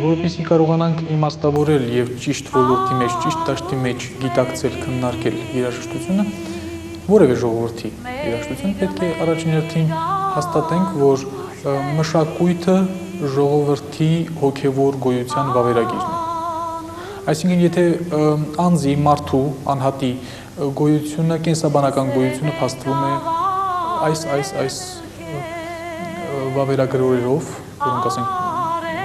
Որպեսզի կարողանանք իմաստավորել եւ ճիշտ ոլորտի մեջ, ճիշտ դաշտի մեջ գիտակցել, քննարկել երաժշտությունը, որևէ ժողովրդի երաժշտություն պետք է առաջին հերթին հաստատենք, որ մշակույթը ժողովրդի հոգեվոր գոյության վավերագիրն է։ Այսինքն, եթե անձի, մարդու, անհատի գոյությունը, կենսաբանական գոյությունը փաստվում է այս վավերագրորերով, որոնք ասենք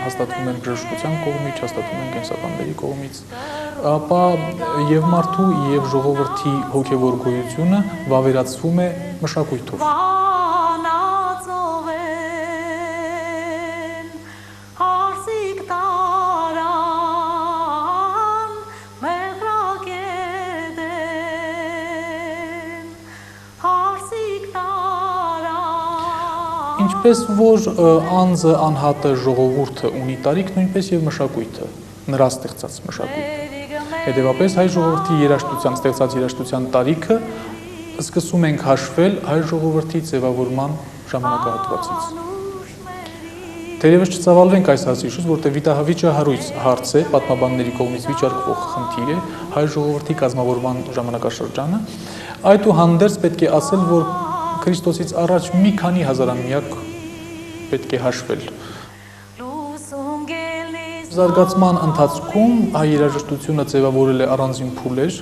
հաստատվում են բժշկության կողմից, հաստատվում են կենսաբանների կողմից, ապա եւ մարդու եւ ժողովրդի հոգեվոր գոյությունը վավերացվում է մշակույթով։ Ինչպես որ անձը, անհատը, ժողովուրդը ունի տարիք, նույնպես եւ մշակույթը, նրա ստեղծած մշակույթը։ Հետևաբար հայ ժողովրդի երաժշտության, ստեղծած երաժշտության տարիքը սկսում ենք հաշվել հայ ժողովրդի ձևավորման ժամանակահատվածից։ Թերևս չծավալվենք այս հարցից, որտեղ վիճահարույց հարց է, պատմաբանների կողմից վիճարկվող խնդիր է հայ ժողովրդի կազմավորման ժամանակաշրջանը, այդուհանդերձ պետք է ասել, որ Քրիստոսից առաջ մի քանի հազարամյակ պետք է հաշվել։ Զարգացման ընթացքում հայ երաժշտությունը ձևավորել է առանձին փուլեր,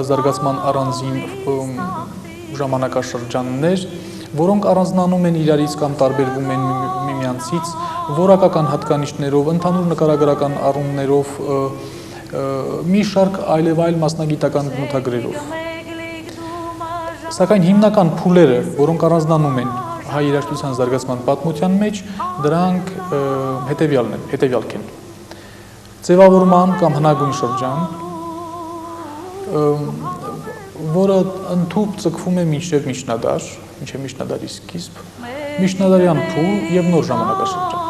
զարգացման առանձին ժամանակաշրջաններ, որոնք առանձնանում են իրարից կամ տարբերվում են միմյանցից, որակական հատկանիշներով, ընդհանուր նկարագրական առումներով, մի շարք այլև այլ մասնագիտական բնութագրերով։ Սակայն հիմնական փուլերը, որոնք առանձնանում են հայ երաժշտության զարգացման պատմության մեջ, դրանք հետևյալք են։ Ձևավորման կամ հնագույն շրջան, որը ընդհուպ ձգվում է մինչև միջնադարի սկիզբ, միջնադարյան փուլ եւ նոր ժամանակաշրջան։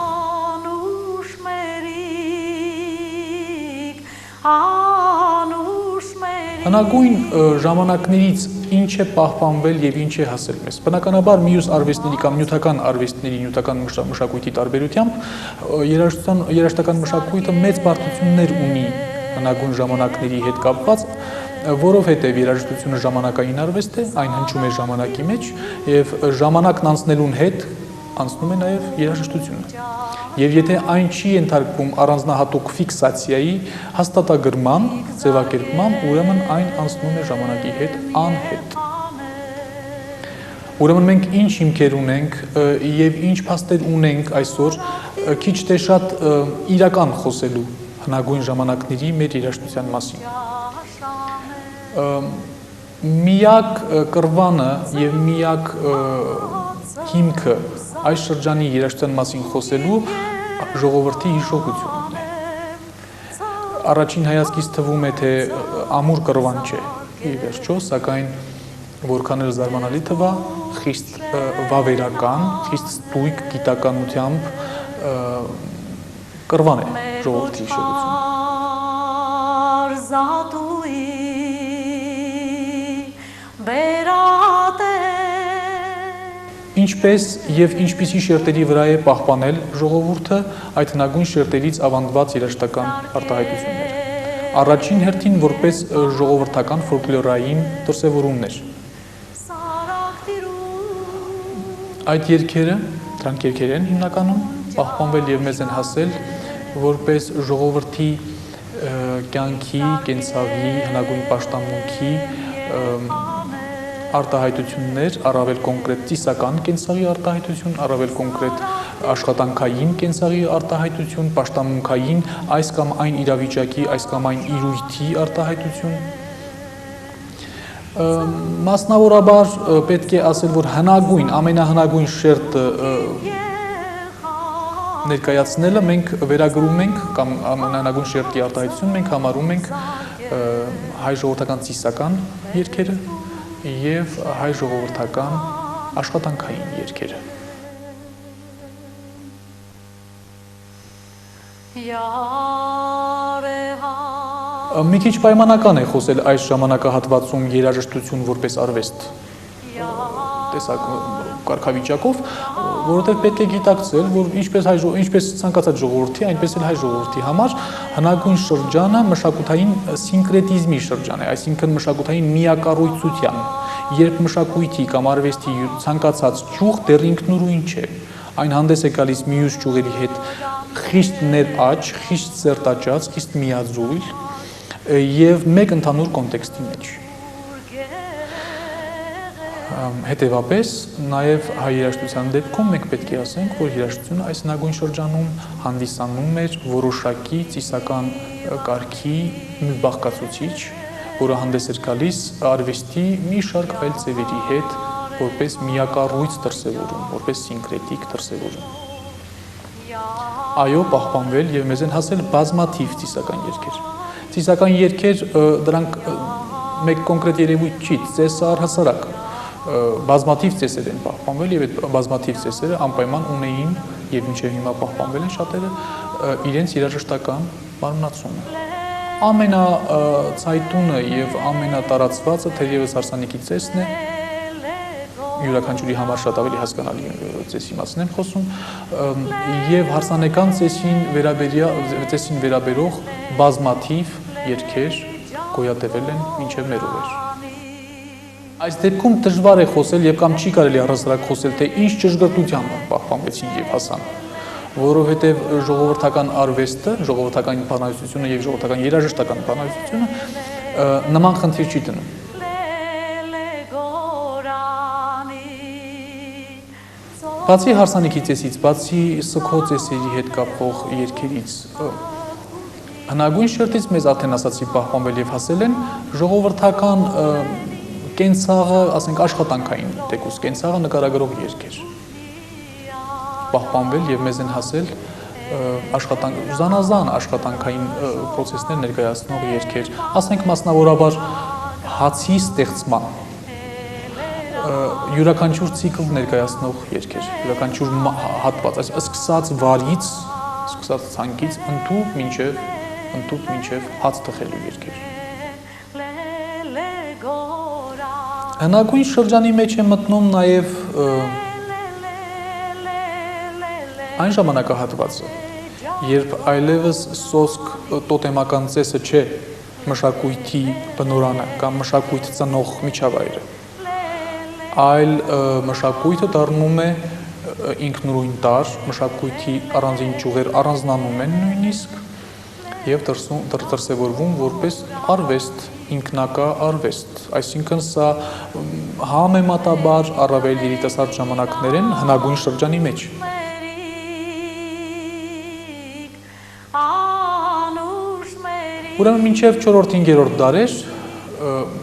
Հնագույն ժամանակներից ինչ է պահպանվել եւ ինչ է հասել մեզ։ Բնականաբար մյուս արվեստների կամ նյութական արվեստների, նյութական մշակույթի տարբերությամբ երաժշտական մշակույթը մեծ բարդություններ ունի հնագույն ժամանակների հետ կապված, որովհետեւ երաժշտությունը ժամանակային արվեստ է, այն հնչում է ժամանակի մեջ եւ ժամանակն անցնելուն հետ անցնում է նաեւ երաժշտությունը։ Եվ եթե այն չի ենթարկվում առանձնահատուկ ֆիքսացիայի, հաստատագրման, ձևակերպման, ուրեմն այն անցնում է ժամանակի հետ անհետ։ Ուրեմն մենք ինչ հիմքեր ունենք եւ ինչ փաստեր ունենք այսօր քիչ թե շատ իրական խոսելու հնագույն ժամանակների մեր երաժշտության մասին։ Միակ կրվանը եւ միակ հիմքը այս շրջանի երաժշտության մասին խոսելու ժողովրդի հիշողությունն է։ Առաջին հայացքից թվում է, թե ամուր կրվան չէ, ի վերջո, սակայն որքան էլ զարմանալի թվա, խիստ վավերական, խիստ ստույգ գիտականությամբ կրվան է ժողովրդի հիշողությունը։ Ինչպես եւ ինչպիսի շերտերի վրա է պահպանել ժողովուրդը այդ հնագույն շերտերից ավանդված երաժշտական արտահայտությունները։ Առաջին հերթին որպես ժողովրդական ֆոլկլորային դրսևորումներ։ Այդ երգերը, դրանք երգեր են հիմնականում, պահպանվել եւ մեզ են հասել որպես ժողովրդի կյանքի, կենցաղի, հնագույն պաշտամունքի արտահայտություններ, առավել կոնկրետ ծիսական կենցաղի արտահայտություն, առավել կոնկրետ աշխատանքային կենցաղի արտահայտություն, պաշտամունքային այս կամ այն իրավիճակի, այս կամ այն իրույթի արտահայտություն։ Մասնավորաբար պետք է ասել, որ հնագույն, ամենահնագույն շերտը ներկայացնելը մենք վերագրում ենք կամ ամենահնագույն շերտի արտահայտություն մենք համարում ենք հայ ժողովրդական ծիսական երգերը եւ հայ ժողովրդական աշխատանքային երգերը։ Մի քիչ պայմանական է խոսել այս ժամանակահատվածում երաժշտություն որպես արվեստ տեսակ կարգավիճակով, որովհետև պետք է գիտակցել, որ ինչպես ցանկացած ժողովրդի, այնպես էլ հայ ժողովրդի համար հնագույն շրջանը մշակութային սինկրետիզմի շրջան է, այսինքն մշակութային միակառույցության, երբ մշակույթի կամ արվեստի ցանկացած ճյուղ դեռ ինքնուրույն չէ, այն հանդես է գալիս մյուս ճյուղերի հետ խիստ ներաճ, խիստ սերտաճած, խիստ միաձույլ եւ մեկ ընդհանուր կոնտեքստի մեջ։ Հետևաբար, նաև հայ երաժշտության դեպքում մենք պետք է ասենք, որ երաժշտությունը այս հնագույն շրջանում հանդիսանում էր որոշակի ծիսական կարգի մի բաղկացուցիչ, որը հանդես էր գալիս արվեստի մի շարք այլ ձևերի հետ, որպես միակառույց դրսևորում, որպես սինկրետիկ դրսևորում։ Այո, պահպանվել եւ մեզ են հասել բազմաթիվ ծիսական երգեր։ Ծիսական երգեր դրանք մեկ կոնկրետ երևույթ չի, ծեսը առհասարակ բազմաթիվ ծեսեր են պահպանվել եւ այդ բազմաթիվ ծեսերը անպայման ունեին եւ մինչեւ հիմա պահպանվել են շատերը իրենց երաժշտական մարմնացումը։ Ամենացայտունը եւ ամենատարածվածը թերևս հարսանիքի ծեսն է, յուրաքանչյուրի համար շատ ավելի հասկանալի ծեսի մասին եմ խոսում, եւ հարսանեկան ծեսին վերաբերող բազմաթիվ երգեր գոյատևել են մինչեւ մեր օրեր։ Այս դեպքում դժվար է խոսել եւ կամ չի կարելի առհասարակ խոսել, թե ինչ ճշգրտությամբ պահպանվեցին եւ հասան, որովհետեւ ժողովրդական արվեստը, ժողովրդական բանահյուսությունը եւ ժողովրդական երաժշտական բանահյուսությունը նման խնդիր չի դնում։ Բացի հարսանիքի ծեսից, բացի սգո ծեսերի հետ կապող երգերից, հնագույն շերտից մեզ արդեն ասացի պահպանվել եւ հասել են ժողովրդական կենցաղը, ասենք աշխատանքային տեկուս, կենցաղը նկարագրող երգեր պահպանվել եւ մեզ են հասել զանազան աշխատանքային պրոցեսներ ներկայացնող երգեր, ասենք մասնավորաբար հացի ստեղծման յուրաքանչյուր ցիկլ ներկայացնող երգեր, յուրաքանչյուր հատված, սկսած վարից, սկսած ցանկից ընդཐུպ մինչև հաց թխելու երգեր։ Հնագույն շրջանի մեջ է մտնում նաև այն ժամանակահատվածը, երբ այլևս սոսկ տոտեմական ծեսը չէ մշակույթի բնորանը կամ մշակույթ ծնող միջավայրը, այլ մշակույթը դառնում է ինքնուրույն տարր, մշակույթի առանձին ճյուղեր առանձնանում են նույնիսկ եւ դրսևորվում որպես արվեստ, ինքնակա արվեստ, այսինքն սա համեմատաբար առավել երիտասարդ ժամանակներ են հնագույն շրջանի մեջ։ Ուրեմն մինչև 4-5-րդ դարեր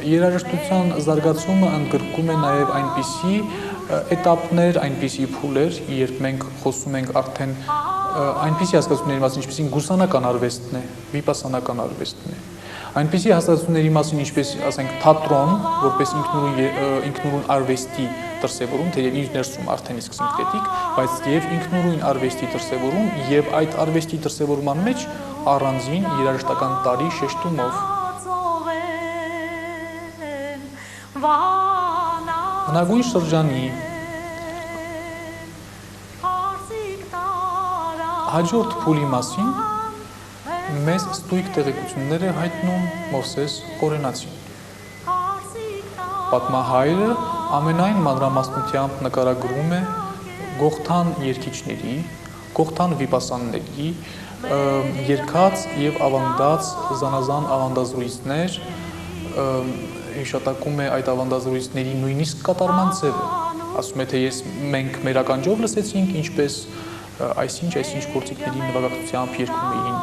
երաժշտության զարգացումը ընդգրկում է նաև այնպիսի էտապներ, այնպիսի փուլեր, երբ մենք խոսում ենք արդեն այնպիսի հասկացությունների մասին, ինչպեսին գուսանական արվեստն է, վիպասանական արվեստն է, այնպիսի հասկացությունների մասին, ինչպես ասենք թատրոն, որպես ինքնուրույն արվեստի դրսևորում, թեև իր ներսում արդեն իսկ սինկրետիկ, բայց եւ ինքնուրույն արվեստի դրսևորում եւ այդ արվեստի դրսևորման մեջ առանձին երաժշտական տարի շեշտումով։ Հնագույն շրջանի հաջորդ փուլի մասին մեզ ստույգ տեղեկություններ է հայտնում Մովսես Օրենացին։ Պատմահայրը ամենայն մանրամասնությամբ նկարագրում է գողթան երգիչների, գողթան վիպասանների երգած եւ ավանդած զանազան ավանդազրույցներ, հիշատակում է այդ ավանդազրույցների նույնիսկ կատարման ձևը, ասում է, թե մենք մեր ականջով լսեցինք, ինչպես այսինչ գործիքների նվագակցությամբ երգում էին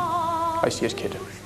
այս երգերը։